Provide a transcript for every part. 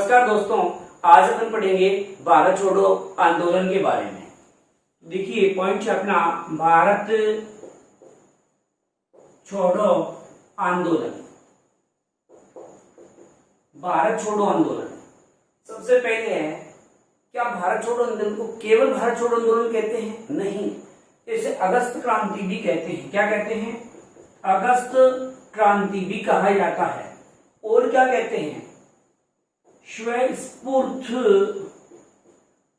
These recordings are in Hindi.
नमस्कार दोस्तों, आज अपन पढ़ेंगे भारत छोड़ो आंदोलन के बारे में। देखिए पॉइंट है अपना भारत छोड़ो आंदोलन। भारत छोड़ो आंदोलन सबसे पहले है, क्या भारत छोड़ो आंदोलन को केवल भारत छोड़ो आंदोलन कहते हैं? नहीं, इसे अगस्त क्रांति भी कहते हैं। क्या कहते हैं? अगस्त क्रांति भी कहा जाता है। और क्या कहते हैं? स्वस्फूर्त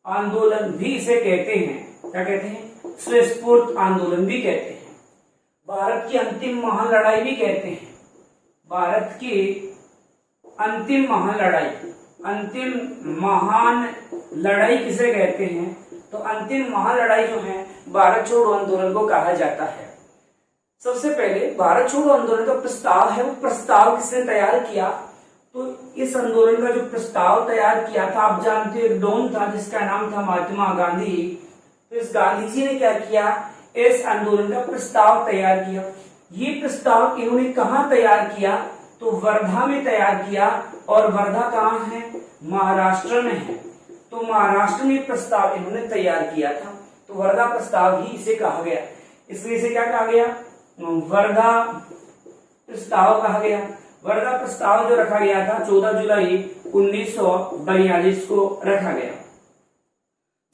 आंदोलन भी इसे कहते हैं। क्या कहते हैं? स्वस्फूर्त आंदोलन भी कहते हैं। भारत की अंतिम महान लड़ाई भी कहते हैं। भारत की अंतिम महान लड़ाई, अंतिम महान लड़ाई किसे कहते हैं? तो अंतिम महान लड़ाई जो है भारत छोड़ो आंदोलन को कहा जाता है। सबसे पहले भारत छोड़ो आंदोलन का प्रस्ताव है, वो प्रस्ताव किसने तैयार किया? तो इस आंदोलन का जो प्रस्ताव तैयार किया था, आप जानते हो, एक डॉन था जिसका नाम था महात्मा गांधी। तो इस गांधी जी ने क्या किया? इस आंदोलन का प्रस्ताव तैयार किया। ये प्रस्ताव इन्होंने कहाँ तैयार किया? तो वर्धा में तैयार किया। और वर्धा कहाँ है? महाराष्ट्र में है। तो महाराष्ट्र में प्रस्ताव इन्होंने तैयार किया था, तो वर्धा प्रस्ताव ही इसे कहा गया। इसलिए इसे क्या कहा गया? वर्धा प्रस्ताव कहा गया। वर्धा प्रस्ताव जो रखा गया था 14 जुलाई 1942 को रखा गया।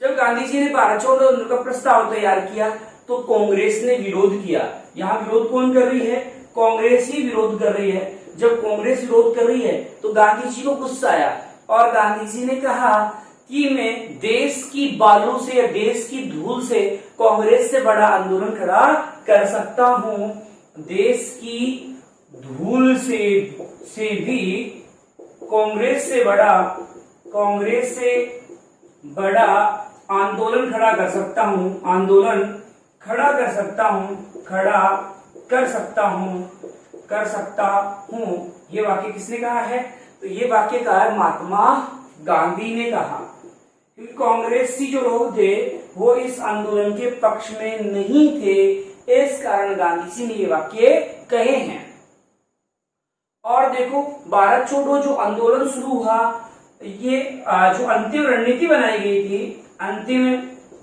जब गांधी जी ने भारत छोड़ो आंदोलन का प्रस्ताव तैयार किया तो कांग्रेस ने विरोध किया। यहाँ विरोध कौन कर रही है? कांग्रेस ही विरोध कर रही है। जब कांग्रेस विरोध कर रही है तो गांधी जी को गुस्सा आया और गांधी जी ने कहा कि मैं देश की बालू से या देश की धूल से कांग्रेस से बड़ा आंदोलन खड़ा कर सकता हूं। देश की धूल से भी कांग्रेस से बड़ा आंदोलन खड़ा कर सकता हूं। आंदोलन खड़ा कर सकता हूं, कर सकता हूं। ये वाक्य किसने कहा है? तो ये वाक्य कहा है महात्मा गांधी ने कहा, क्योंकि कांग्रेसी जो लोग थे वो इस आंदोलन के पक्ष में नहीं थे, इस कारण गांधी जी ने ये वाक्य कहे हैं। और देखो, भारत छोड़ो जो आंदोलन शुरू हुआ, ये जो अंतिम रणनीति बनाई गई थी, अंतिम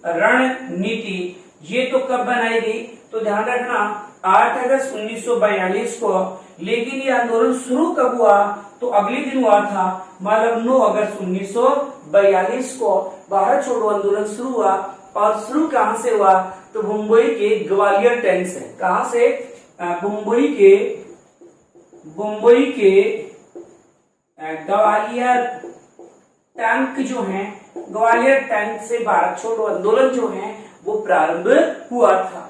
रणनीति, ये तो कब बनाई गई? तो ध्यान रखना 8 अगस्त 1942 को। लेकिन ये आंदोलन शुरू कब हुआ? तो अगले दिन हुआ था, मतलब 9 अगस्त 1942 को भारत छोड़ो आंदोलन शुरू हुआ। और शुरू कहां से हुआ? तो मुंबई के ग्वालियर टैंक से। कहां से? मुंबई के ग्वालियर टैंक जो है, ग्वालियर टैंक से भारत छोड़ो आंदोलन जो है वो प्रारंभ हुआ था।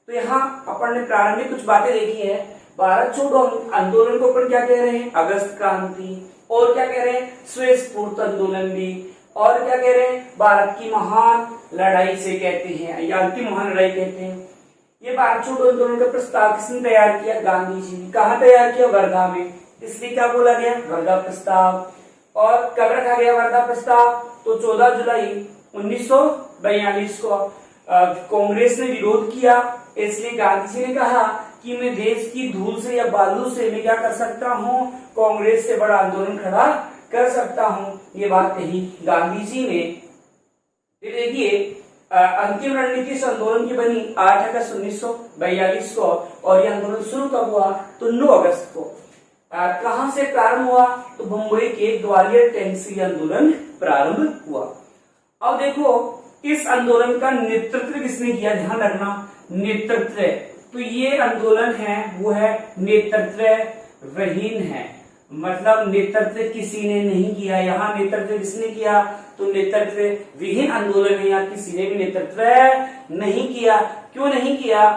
तो यहाँ अपन ने प्रारंभिक कुछ बातें देखी है। भारत छोड़ो आंदोलन को अपन क्या कह रहे हैं? अगस्त क्रांति। और क्या कह रहे हैं? स्वस्फूर्त आंदोलन भी। और क्या कह रहे हैं? भारत की महान लड़ाई से कहते हैं, या अंतिम महान लड़ाई कहते हैं। ये भारत छोड़ो आंदोलन का प्रस्ताव किसने तैयार किया? गांधी जी ने। कहाँ तैयार किया? वर्धा में। इसलिए क्या बोला गया? वर्धा प्रस्ताव। और कब रखा गया वर्धा प्रस्ताव? तो 14 जुलाई 1942 को। कांग्रेस ने विरोध किया, इसलिए गांधी जी ने कहा कि मैं देश की धूल से या बालू से मैं क्या कर सकता हूँ? कांग्रेस से बड़ा आंदोलन खड़ा कर सकता हूँ। ये बात कही गांधी जी ने। फिर देखिए, अंतिम रणनीति इस आंदोलन की बनी 8 अगस्त 1942 को। और यह आंदोलन शुरू कब हुआ? तो 9 अगस्त को। कहां से प्रारंभ हुआ? तो मुंबई के ग्वालियर टैंक से आंदोलन प्रारंभ हुआ। अब देखो, इस आंदोलन का नेतृत्व किसने किया? ध्यान रखना, नेतृत्व। तो ये आंदोलन है वो है नेतृत्व विहीन है, मतलब नेतृत्व किसी ने नहीं किया। यहाँ नेतृत्व किसने किया? तो नेतृत्व विहीन आंदोलन है, यहाँ किसी ने भी नेतृत्व नहीं किया। क्यों नहीं किया?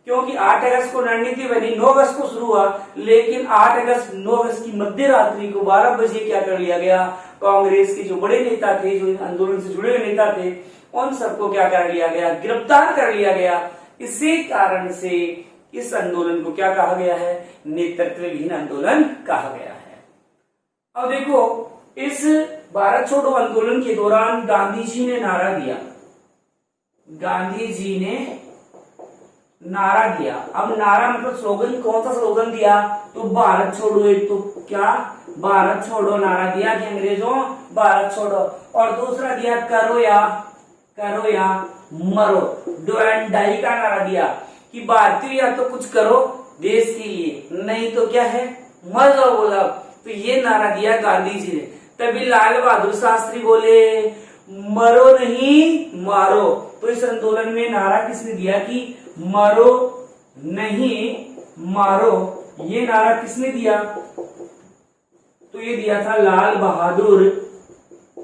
क्योंकि 8 अगस्त को रणनीति बनी, 9 अगस्त को शुरू हुआ, लेकिन 9 अगस्त की मध्य रात्रि को 12 बजे क्या कर लिया गया? कांग्रेस के जो बड़े नेता थे, जो आंदोलन से जुड़े हुए नेता थे, उन सबको क्या कर लिया गया? गिरफ्तार कर लिया गया। इसी कारण से इस आंदोलन को क्या कहा गया है? नेतृत्व विहीन आंदोलन कहा गया है। अब देखो, इस भारत छोड़ो आंदोलन के दौरान गांधी जी ने नारा दिया। गांधी जी ने नारा दिया। अब नारा मतलब स्लोगन, कौन सा स्लोगन दिया? तो भारत छोड़ो, एक तो क्या भारत छोड़ो नारा दिया कि अंग्रेजों भारत छोड़ो, और दूसरा दिया करो या मरो, डू एंड डाई का नारा दिया कि भारतीय या तो कुछ करो देश के लिए, नहीं तो क्या है मर जाओ बोला। तो ये नारा दिया गांधी जी ने। तभी लाल बहादुर शास्त्री बोले मरो नहीं मारो। तो इस आंदोलन में नारा किसने दिया कि मरो नहीं मारो, ये नारा किसने दिया? तो ये दिया था लाल बहादुर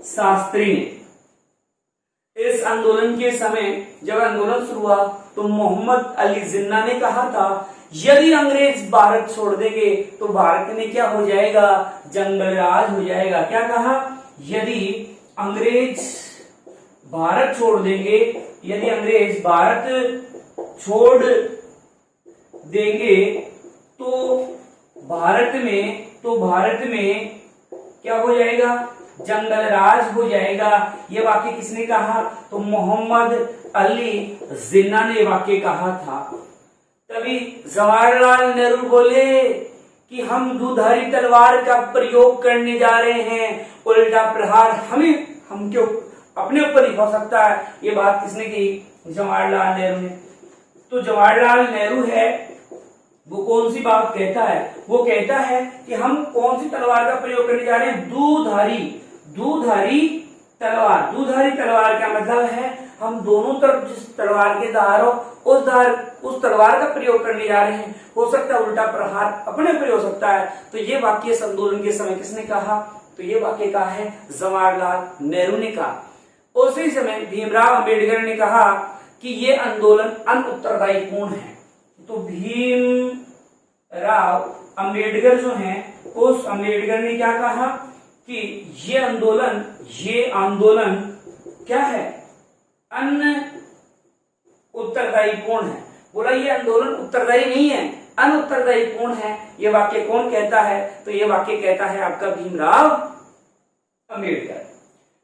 शास्त्री ने। इस आंदोलन के समय जब आंदोलन शुरू हुआ तो मोहम्मद अली जिन्ना ने कहा था यदि अंग्रेज भारत छोड़ देंगे तो भारत में क्या हो जाएगा, जंगल राज हो जाएगा। क्या कहा? यदि अंग्रेज भारत छोड़ देंगे, यदि अंग्रेज भारत छोड़ देंगे तो भारत में क्या हो जाएगा, जंगल राज हो जाएगा। ये वाक्य किसने कहा? तो मोहम्मद अली जिन्ना ने वाक्य कहा था। तभी जवाहरलाल नेहरू बोले कि हम दुधारी तलवार का प्रयोग करने जा रहे हैं, उल्टा प्रहार हम क्यों अपने ऊपर ही हो सकता है। ये बात किसने की? जवाहरलाल नेहरू ने। तो जवाहरलाल नेहरू है वो कौन सी बात कहता है? वो कहता है कि हम कौन सी तलवार का प्रयोग करने जा रहे हैं? दुधारी तलवार। दुधारी तलवार का मतलब है हम दोनों तरफ जिस तलवार के धार हो उस तलवार का प्रयोग करने जा रहे हैं। हो सकता है उल्टा प्रहार अपने पर हो सकता है। तो ये वाक्य इस आंदोलन के समय किसने कहा? तो ये वाक्य कहा है जवाहरलाल नेहरू ने कहा। उसी समय भीमराव अंबेडकर ने कहा कि ये आंदोलन अनउत्तरदायीपूर्ण है। तो भीमराव अंबेडकर जो हैं, उस अंबेडकर ने क्या कहा कि ये आंदोलन क्या है? उत्तरदायीपूर्ण है। बोला ये आंदोलन उत्तरदायी नहीं है, अनउत्तरदायीपूर्ण है। ये वाक्य कौन कहता है? तो ये वाक्य कहता है आपका भीमराव अंबेडकर।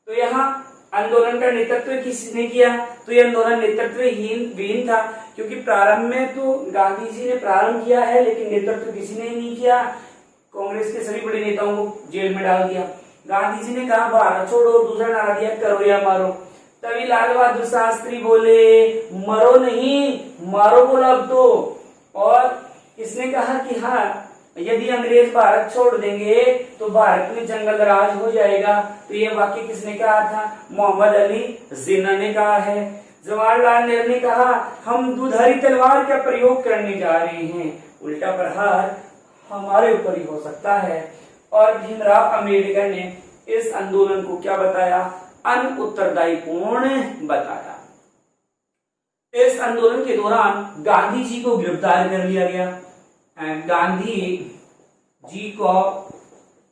तो यहाँ आंदोलन का नेतृत्व किसने किया? तो ये आंदोलन नेतृत्वहीन था, क्योंकि प्रारंभ में तो गांधी जी ने प्रारंभ किया है लेकिन नेतृत्व किसी ने नहीं किया। कांग्रेस के सभी बड़े नेताओं को जेल में डाल दिया। गांधी जी ने कहा भारत छोड़ो, दूसरा नारा दिया करो या मारो। तभी लाल बहादुर शास्त्री बोले मरो नहीं मारो बोला अब तो। और इसने कहा कि हाँ यदि अंग्रेज भारत छोड़ देंगे तो भारत में जंगल राज हो जाएगा। तो ये वाक्य किसने कहा था? मोहम्मद अली जिन्ना ने कहा है। जवाहरलाल नेहरू ने कहा हम दुधारी तलवार का प्रयोग करने जा रहे हैं, उल्टा प्रहार हमारे ऊपर ही हो सकता है। और भीमराव अंबेडकर ने इस आंदोलन को क्या बताया? अनउत्तरदायीपूर्ण बताया। इस आंदोलन के दौरान गांधी जी को गिरफ्तार कर लिया गया। गांधी जी को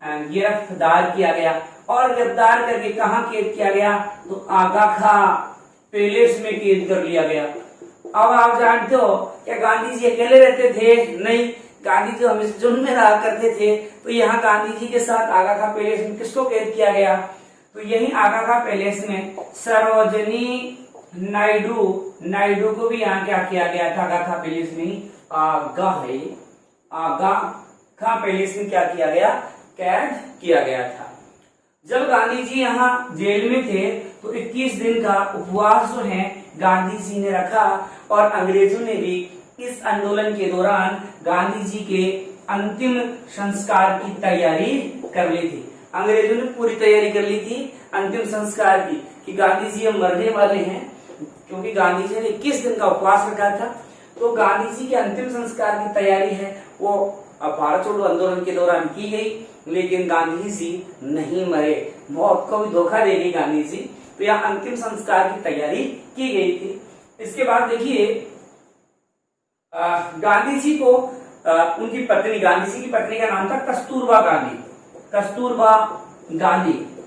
गिरफ्तार किया गया और गिरफ्तार करके कहाँ कैद किया गया? तो आगा खां पैलेस में कैद कर लिया गया। अब आप जानते हो क्या गांधी जी अकेले रहते थे? नहीं, गांधी जी हमेशा जुम्मन में रहा करते थे। तो यहाँ गांधी जी के साथ आगा खां पैलेस में किसको कैद किया गया? तो यही आगा खां पैलेस में सरोजनी नायडू को भी यहाँ क्या किया गया था? आगा खां पैलेस में आगा खां पैलेस में क्या किया गया? कैद किया गया था। जब गांधी जी यहाँ जेल में थे तो 21 दिन का उपवास जो है गांधी जी ने रखा। और अंग्रेजों ने भी इस आंदोलन के दौरान गांधी जी के अंतिम संस्कार की तैयारी कर ली थी। अंग्रेजों ने पूरी तैयारी कर ली थी अंतिम संस्कार की कि गांधी जी अब मरने वाले हैं, क्योंकि गांधी जी ने 21 दिन का उपवास रखा था। तो गांधी जी के अंतिम संस्कार की तैयारी है वो भारत छोड़ो आंदोलन के दौरान की गई, लेकिन गांधी जी नहीं मरे। मौत को भी धोखा दे गई गांधी जी। तो यहाँ अंतिम संस्कार की तैयारी की गई थी। इसके बाद देखिए गांधी जी को उनकी पत्नी, गांधी जी की पत्नी का नाम था कस्तूरबा गांधी।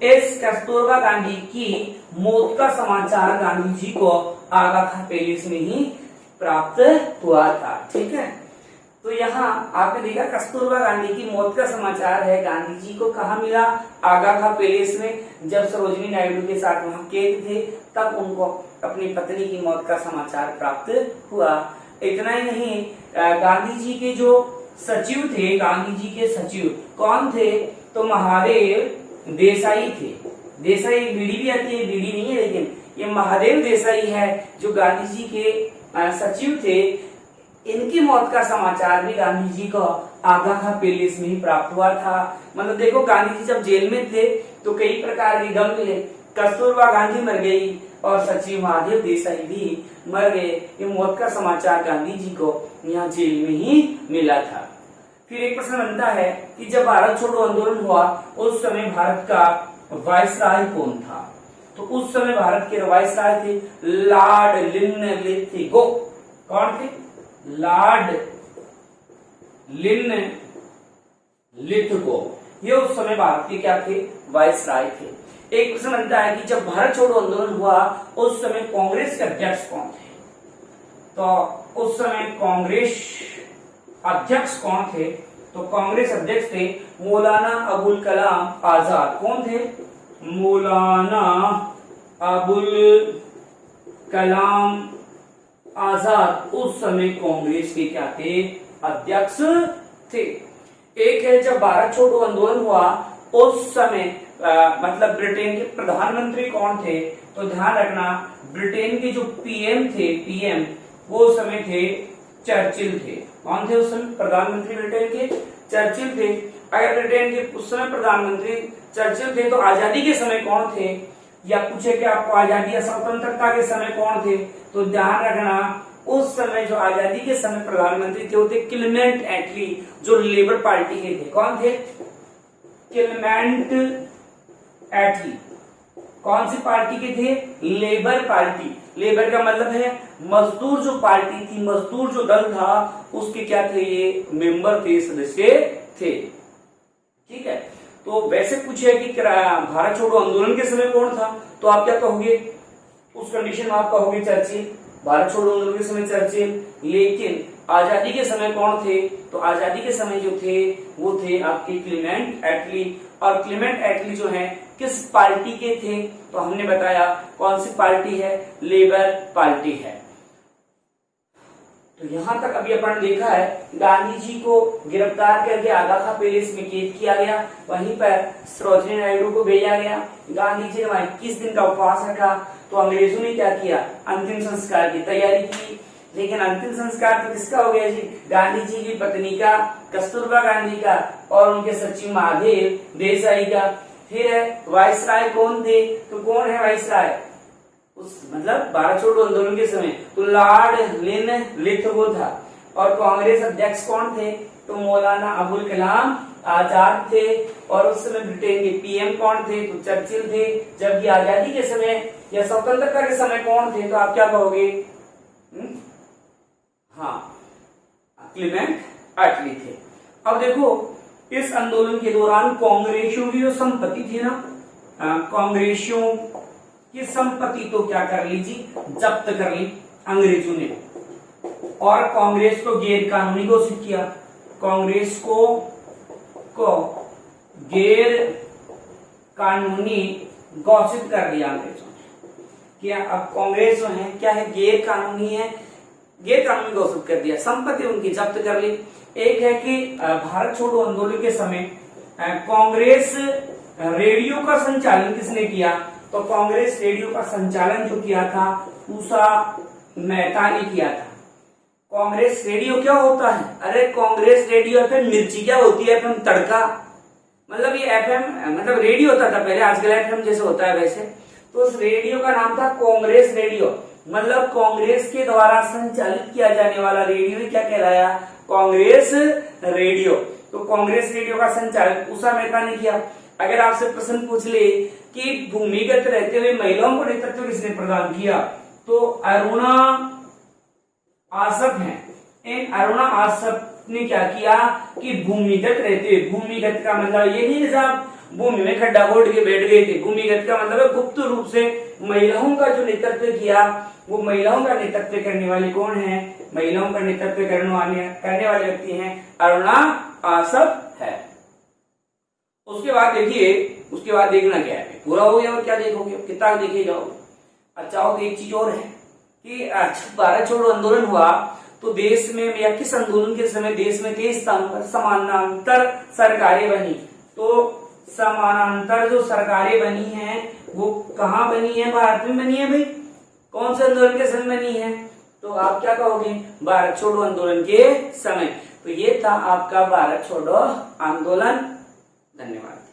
इस कस्तूरबा गांधी की मौत का समाचार गांधी जी को आगा खां पैलेस में ही प्राप्त हुआ था। ठीक है, तो यहाँ आपने देखा कस्तूरबा गांधी की मौत का समाचार है गांधी जी को कहाँ मिला? आगा खां पैलेस में। जब सरोजनी नायडू के साथ वहां कैद थे तब उनको अपनी पत्नी की मौत का समाचार प्राप्त हुआ। इतना ही नहीं, गांधी जी के जो सचिव थे, गांधी जी के सचिव कौन थे? तो महादेव देसाई थे। देसाई बीड़ी भी आती है, बीड़ी नहीं है, लेकिन ये महादेव देसाई है जो गांधी जी के सचिव थे। इनकी मौत का समाचार भी गांधी जी को आगा खां पैलेस में ही प्राप्त हुआ था। मतलब देखो, गांधी जी जब जेल में थे तो कई प्रकार के गम मिले। कस्तूरबा गांधी मर गई और सचिव महादेव देसाई भी मर गए। ये मौत का समाचार गांधी जी को यहाँ जेल में ही मिला था। फिर एक प्रश्न बनता है कि जब भारत छोड़ो आंदोलन हुआ उस समय भारत का वायसराय कौन था? तो उस समय भारत के वायसराय थे लॉर्ड लिनलिथगो। कौन थे? Lord Linlithgow. ये उस समय भारत के क्या थे? वायसराय थे। एक प्रश्न बनता है कि जब भारत छोड़ो आंदोलन हुआ उस समय कांग्रेस के अध्यक्ष कौन थे? तो उस समय कांग्रेस अध्यक्ष कौन थे? तो कांग्रेस अध्यक्ष थे मौलाना अबुल कलाम आजाद। कौन थे? मौलाना अबुल कलाम आजाद उस समय कांग्रेस के क्या थे? अध्यक्ष थे। एक है जब भारत छोड़ो आंदोलन हुआ उस समय मतलब ब्रिटेन के प्रधानमंत्री कौन थे? तो ध्यान रखना, ब्रिटेन के जो पीएम थे, पीएम वो समय थे चर्चिल थे। कौन थे उस समय प्रधानमंत्री ब्रिटेन के? चर्चिल थे। अगर ब्रिटेन के उस समय प्रधानमंत्री चर्चिल थे तो आजादी के समय कौन थे? या पूछे कि आपको आजादी या स्वतंत्रता के समय कौन थे? तो ध्यान रखना, उस समय जो आजादी के समय प्रधानमंत्री थे वो थे क्लेमेंट एटली, जो लेबर पार्टी के थे। कौन थे? क्लेमेंट एटली। कौन सी पार्टी के थे? Labour party. लेबर का मतलब है मजदूर जो पार्टी थी, मजदूर जो दल था उसके क्या थे? ये मेंबर थे, सदस्य थे। ठीक है, तो वैसे पूछे कि भारत छोड़ो आंदोलन के समय कौन था, तो आप क्या कहोगे? उस कंडीशन में आप कहोगे चर्चिल। भारत छोड़ो आंदोलन के समय चर्चिल। लेकिन आजादी के समय कौन थे? तो आजादी के समय जो थे वो थे आपके क्लेमेंट एटली। और क्लेमेंट एटली जो है किस पार्टी के थे? तो हमने बताया कौन सी पार्टी है? लेबर पार्टी है। तो यहां तक अभी अपन देखा है गांधी जी को गिरफ्तार करके आगा खां पैलेस में कैद किया गया, वहीं पर सरोजिनी नायडू को भेजा गया। गांधी जी ने वहां 21 दिन का उपवास रखा। तो अंग्रेजों ने क्या किया? अंतिम संस्कार की तैयारी की। लेकिन अंतिम संस्कार तो किसका हो गया जी? गांधी जी की पत्नी का, कस्तूरबा गांधी का, और उनके सचिव महादेव देसाई का। फिर वायसराय कौन थे? तो कौन है वायसराय उस मतलब भारत छोड़ो आंदोलन के समय? तो लॉर्ड लिनलिथगो था। और कांग्रेस अध्यक्ष कौन थे? तो मौलाना अबुल कलाम आजाद थे। और उस समय ब्रिटेन के पीएम कौन थे? तो चर्चिल थे। जबकि आजादी के समय या स्वतंत्रता के समय कौन थे? तो आप क्या कहोगे? हाँ, क्लेमेंट एटली थे। अब देखो, इस आंदोलन के दौरान कांग्रेसियों की जो संपत्ति थी ना, कांग्रेसियों की संपत्ति तो क्या कर ली जी? जब्त कर ली अंग्रेजों ने। और कांग्रेस को गैर कानूनी घोषित किया। कांग्रेस को गैर कानूनी घोषित कर दिया अंग्रेजों ने। क्या अब कांग्रेस जो है क्या है? गैर कानूनी है, गैर कानूनी घोषित कर दिया, संपत्ति उनकी जब्त कर ली। एक है कि भारत छोड़ो आंदोलन के समय कांग्रेस रेडियो का संचालन किसने किया? तो कांग्रेस रेडियो का संचालन जो किया था उषा मेहता ने किया था। कांग्रेस रेडियो क्या होता है? अरे कांग्रेस रेडियो एफएम मिर्ची क्या होती है? एफएम तड़का। मतलब ये एफएम मतलब रेडियो होता था पहले, आजकल एफएम जैसे होता है वैसे। तो उस रेडियो का नाम था कांग्रेस रेडियो। मतलब कांग्रेस के द्वारा संचालित किया जाने वाला रेडियो क्या कहलाया? कांग्रेस रेडियो। तो कांग्रेस रेडियो का संचालन उषा मेहता ने किया। अगर आपसे प्रश्न पूछ ले कि भूमिगत रहते हुए महिलाओं को नेतृत्व किसने प्रदान किया? तो अरुणा आसफ है। इन अरुणा आसफ ने क्या किया कि भूमिगत रहते हुए, भूमिगत का मतलब ये नहीं साहब भूमि में खड्डा खोद के बैठ गए थे। भूमिगत का मतलब है गुप्त रूप से महिलाओं का जो नेतृत्व किया। वो महिलाओं का नेतृत्व करने वाली कौन है? महिलाओं का नेतृत्व करने वाले व्यक्ति हैं अरुणा आसफ है। उसके बाद देखिए, उसके बाद देखना क्या है, पूरा हो गया और क्या देखोगे? किताब देखे जाओ। अच्छा, और एक चीज और है कि भारत छोड़ो आंदोलन हुआ तो देश में या किस आंदोलन के समय देश में कई स्थानों पर समानांतर सरकारें बनी। तो समानांतर जो सरकारें बनी हैं वो कहाँ बनी है? भारत में बनी है भाई। कौन से आंदोलन के समय बनी है? तो आप क्या कहोगे? भारत छोड़ो आंदोलन के समय। तो ये था आपका भारत छोड़ो आंदोलन। धन्यवाद।